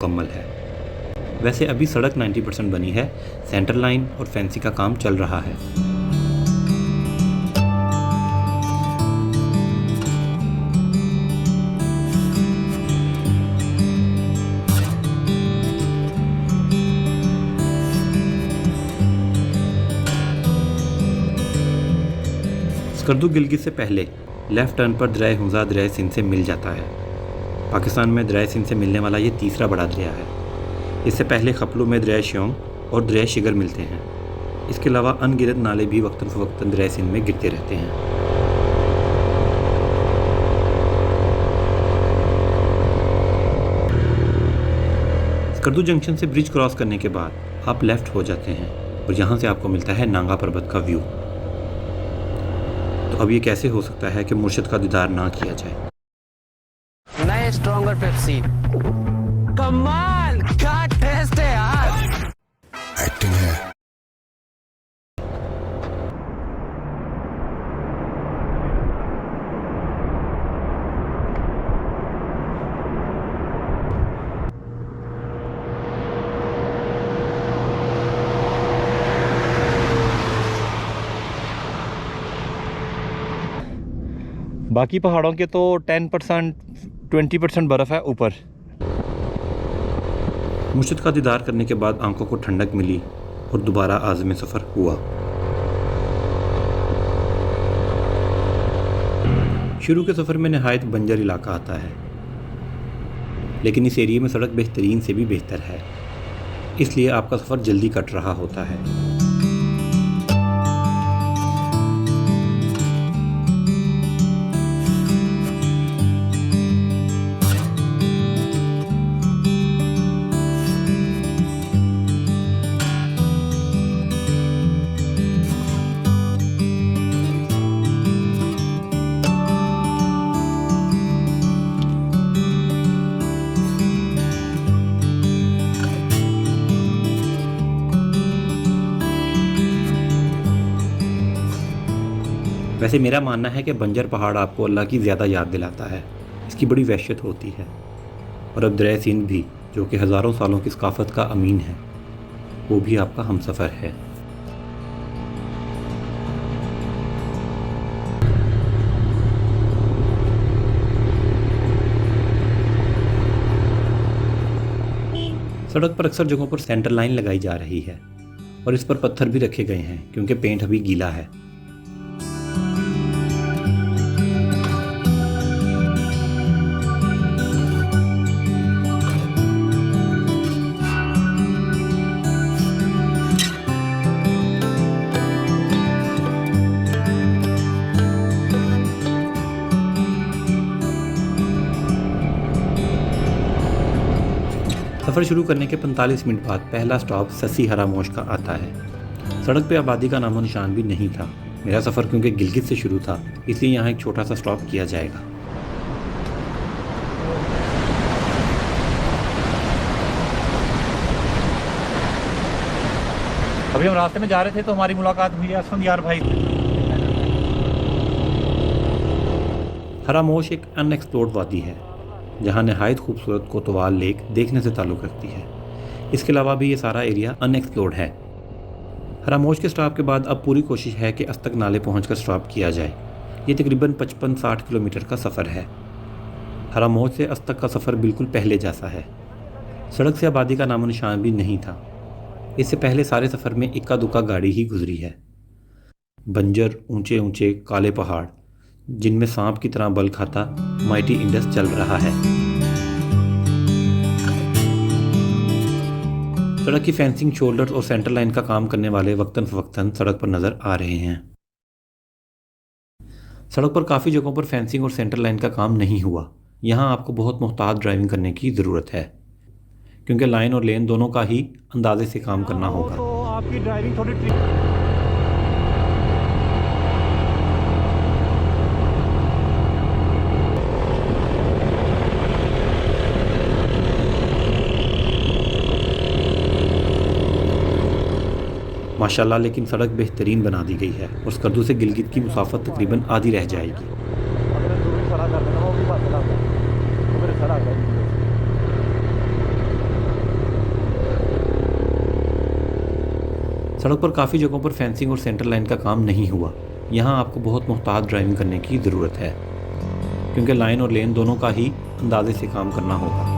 मुकम्मल है। वैसे अभी सड़क 90% बनी है, सेंटर लाइन और फैंसी का काम चल रहा है। स्कर्दू गिलगित से पहले लेफ़्ट टर्न पर दरिया हुंजा दरिया सिंध से मिल जाता है। पाकिस्तान में दरिया सिंध से मिलने वाला ये तीसरा बड़ा दरिया है। इससे पहले खपलू में दरिया श्योंग और दरिया शिगर मिलते हैं। इसके अलावा अनगिनत नाले भी वक्तन फ़वक्तन दरिया सिंध में गिरते रहते हैं। स्कर्दू जंक्शन से ब्रिज क्रॉस करने के बाद आप लेफ़्ट हो जाते हैं और यहाँ से आपको मिलता है नांगा पर्वत का व्यू। तो अब ये कैसे हो सकता है कि मुर्शिद का दीदार ना किया जाए। नए स्ट्रॉन्गर पेप्सी, कमाल का टेस्ट है यार। एक्टिंग है। बाकी पहाड़ों के तो 10% 20% बर्फ़ है ऊपर। मुर्शिद का दीदार करने के बाद आंखों को ठंडक मिली और दोबारा आज़म सफ़र हुआ। शुरू के सफ़र में नहायत बंजर इलाका आता है, लेकिन इस एरिया में सड़क बेहतरीन से भी बेहतर है, इसलिए आपका सफ़र जल्दी कट रहा होता है। वैसे मेरा मानना है कि बंजर पहाड़ आपको अल्लाह की ज़्यादा याद दिलाता है, इसकी बड़ी वहशत होती है। और अब दरिया सिंध भी, जो कि हज़ारों सालों की सकाफ़त का अमीन है, वो भी आपका हमसफ़र है। सड़क पर अक्सर जगहों पर सेंटर लाइन लगाई जा रही है और इस पर पत्थर भी रखे गए हैं क्योंकि पेंट अभी गीला है। सफ़र शुरू करने के 45 मिनट बाद पहला स्टॉप ससी हरामोश का आता है। सड़क पे आबादी का नामो निशान भी नहीं था। मेरा सफ़र क्योंकि गिलगित से शुरू था, इसलिए यहाँ एक छोटा सा स्टॉप किया जाएगा। अभी हम रास्ते में जा रहे थे तो हमारी मुलाकात हुई असफंदियार भाई से। हरामोश एक अनएक्सप्लोर्ड वादी है जहाँ नहायत खूबसूरत कोतवाल लेक देखने से ताल्लुक़ रखती है। इसके अलावा भी ये सारा एरिया अनएक्सप्लोर्ड है। हरामोश के स्टॉप के बाद अब पूरी कोशिश है कि अस्तक नाले पहुंचकर स्टॉप किया जाए। ये तकरीबन 55-60 किलोमीटर का सफ़र है। हरामोश से अस्तक का सफ़र बिल्कुल पहले जैसा है। सड़क से आबादी का नामो निशान भी नहीं था। इससे पहले सारे सफ़र में इक्का दुक्का गाड़ी ही गुजरी है। बंजर ऊंचे ऊंचे काले पहाड़ जिनमें सांप की तरह बल खाता माइटी इंडस चल रहा है। सड़क की फेंसिंग, शोल्डर्स और सेंटर लाइन का काम करने वाले वक्तन फवक्तन सड़क पर नज़र आ रहे हैं। सड़क पर काफ़ी जगहों पर फेंसिंग और सेंटर लाइन का काम नहीं हुआ। यहाँ आपको बहुत मुहतात ड्राइविंग करने की ज़रूरत है क्योंकि लाइन और लेन दोनों का ही अंदाजे से काम करना होगा। तो आपकी ड्राइविंग थोड़ी माशाल्लाह, लेकिन सड़क बेहतरीन बना दी गई है और स्कर्दू से गिलगित की मुसाफत तकरीबन आधी रह जाएगी। सड़क पर काफ़ी जगहों पर फेंसिंग और सेंटर लाइन का काम नहीं हुआ। यहाँ आपको बहुत मुहतात ड्राइविंग करने की ज़रूरत है, क्योंकि लाइन और लेन दोनों का ही अंदाजे से काम करना होगा।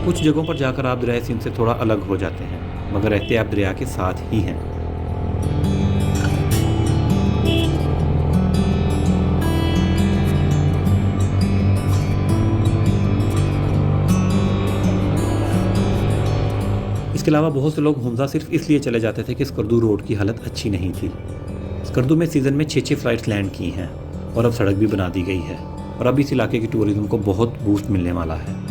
कुछ जगहों पर जाकर आप दरिया सिंध से थोड़ा अलग हो जाते हैं, मगर रहते आप दरिया के साथ ही हैं। इसके अलावा बहुत से लोग हुंजा सिर्फ इसलिए चले जाते थे कि स्कर्दू रोड की हालत अच्छी नहीं थी। स्कर्दू में सीज़न में 6 फ़्लाइट्स लैंड की हैं और अब सड़क भी बना दी गई है और अब इस इलाके की टूरिज्म को बहुत बूस्ट मिलने वाला है।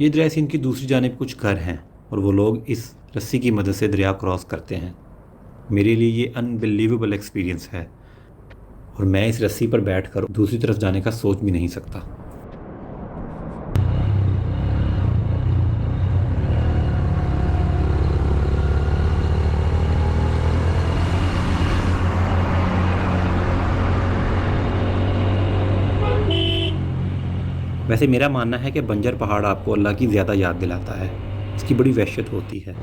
ये दरिया सिंध की दूसरी जानिब कुछ घर हैं और वो लोग इस रस्सी की मदद से दरिया क्रॉस करते हैं। मेरे लिए ये अनबिलीवेबल एक्सपीरियंस है और मैं इस रस्सी पर बैठकर दूसरी तरफ जाने का सोच भी नहीं सकता। वैसे मेरा मानना है कि बंजर पहाड़ आपको अल्लाह की ज़्यादा याद दिलाता है। इसकी बड़ी वहशत होती है,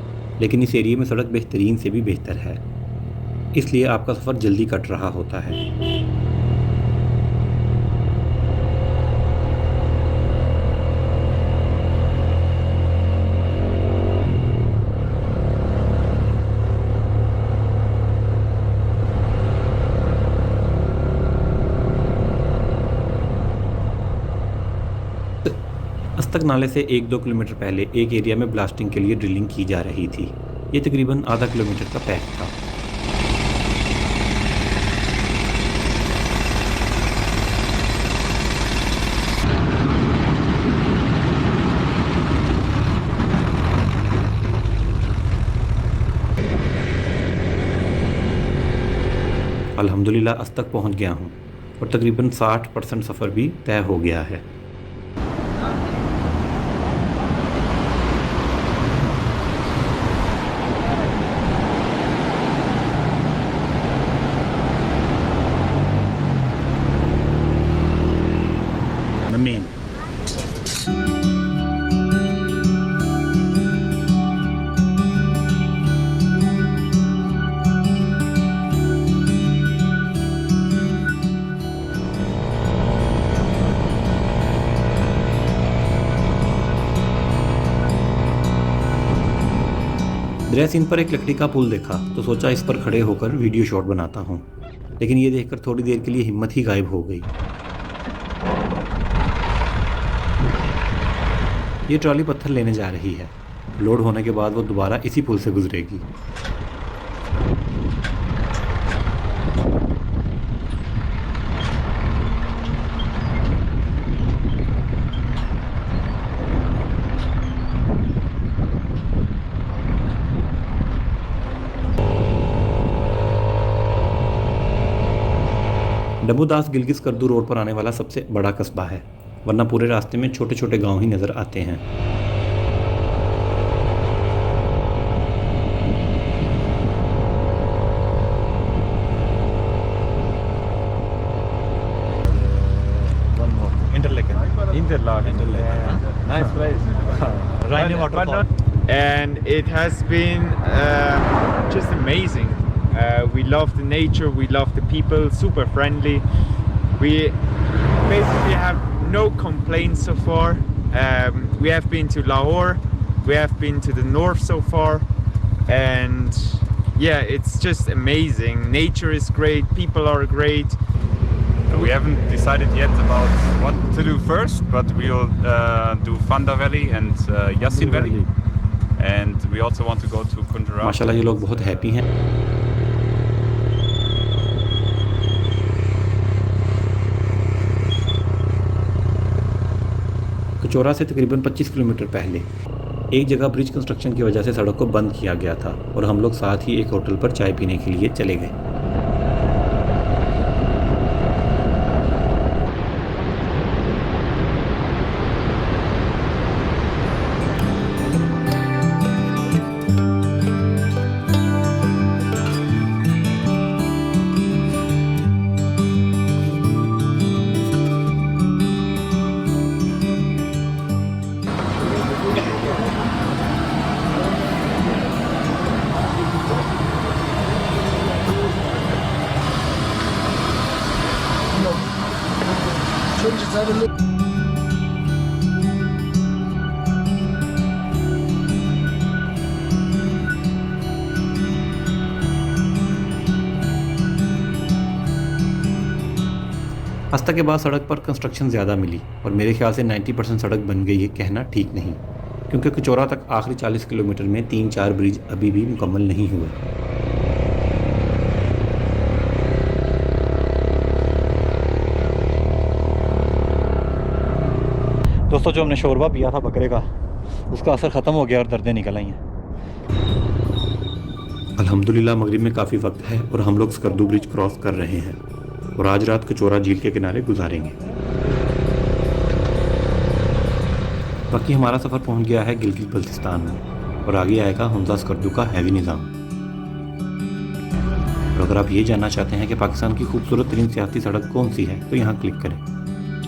लेकिन इस एरिया में सड़क बेहतरीन से भी बेहतर है, इसलिए आपका सफ़र जल्दी कट रहा होता है। अस्तक नाले से 1-2 किलोमीटर पहले एक एरिया में ब्लास्टिंग के लिए ड्रिलिंग की जा रही थी। ये तकरीबन आधा किलोमीटर का पैच था। अल्हम्दुलिल्लाह अस्तक पहुंच गया हूं और तकरीबन 60% सफ़र भी तय हो गया है। Amin. दरिया सिंध पर एक लकड़ी का पुल देखा तो सोचा इस पर खड़े होकर वीडियो शॉट बनाता हूँ, लेकिन ये देखकर थोड़ी देर के लिए हिम्मत ही गायब हो गई। ये ट्रॉली पत्थर लेने जा रही है। लोड होने के बाद वो दोबारा इसी पुल से गुजरेगी। डबूदास गिलगित स्कर्दू रोड पर आने वाला सबसे बड़ा कस्बा है, वरना पूरे रास्ते में छोटे छोटे गांव ही नज़र आते हैं। Interlaken. Nice place. Rhine waterfall. And it has been just amazing. We love the nature, we love the people, super friendly. We basically have no complaints so far. We have been to Lahore, we have been to the north so far, and yeah, it's just amazing. Nature is great, people are great. We haven't decided yet about what to do first, but we'll do Fanda Valley and Yassin Valley. And we also want to go to Kunjara. माशाल्लाह ये लोग बहुत happy हैं। कचौरा से तकरीबन 25 kilometre पहले एक जगह ब्रिज कंस्ट्रक्शन की वजह से सड़क को बंद किया गया था और हम लोग साथ ही एक होटल पर चाय पीने के लिए चले गए। अस्ता के बाद सड़क पर कंस्ट्रक्शन ज़्यादा मिली और मेरे ख्याल से 90% सड़क बन गई है कहना ठीक नहीं, क्योंकि कचौरा तक आखिरी 40 किलोमीटर में 3-4 ब्रिज अभी भी मुकम्मल नहीं हुए। दोस्तों जो हमने शोरबा पिया था बकरे का, उसका असर ख़त्म हो गया और दर्दें निकल आई हैं। अल्हम्दुलिल्लाह मगरिब में काफ़ी वक्त है और हम लोग स्कर्दू ब्रिज क्रॉस कर रहे हैं और आज रात कचौरा झील के किनारे गुजारेंगे। बाकी हमारा सफ़र पहुंच गया है गिलगित बल्तिस्तान में और आगे आएगा हमजा स्कर्दू का हैवी निज़ाम। और अगर आप ये जानना चाहते हैं कि पाकिस्तान की खूबसूरत तरीन सियाहती सड़क कौन सी है तो यहाँ क्लिक करें।